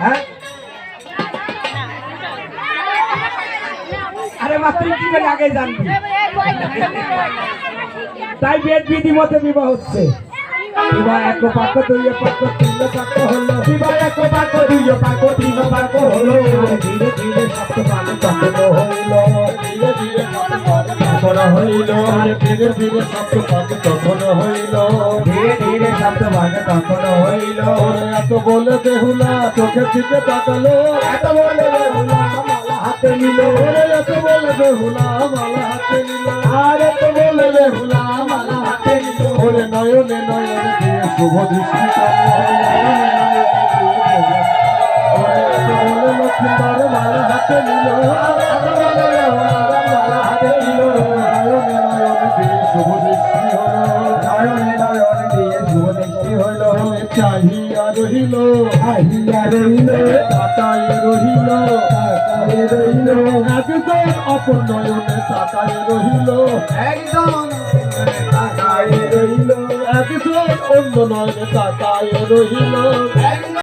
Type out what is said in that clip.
হ্যাঁ আরে মাত্র কি করে আগে জানবি তাই বেদ বিধি মতে বিবাহ হচ্ছে বিবাহ এক পাক দুই পাক তিন পাক হলো বিবাহ এক পাক দুই পাক তিন পাক হলো ধীরে ধীরে সপ্ত পাক তখন হইল ধীরে ধীরে সপ্ত পাক তখন হইল ধীরে ধীরে সপ্ত পাক তখন হইল ধীরে ধীরে সপ্ত পাক তখন হইল এত বলে বেহুলা চোখের দিকে তাকালো এত বলে বেহুলা মালা হাতে নিল এত বলে বেহুলা মালা হাতে নিল আর এত বলে বেহুলা মালা হাতে নিল ওরে নয়নে নয়নে দিয়ে শুভ দৃষ্টি লক্ষ্মীবার মালা হাতে নিল মালা হাতে নিল নয়নে নয়নে দিয়ে শুভ দৃষ্টি হলো নয়নে নয়নে দিয়ে শুভ দৃষ্টি হলো চাহিয়া রহিল তাকায় রহিল একজন অপর নয়নে তাকায় রহিল একজন তাকায় রহিল একজন অন্য নয়নে তাকায় রহিল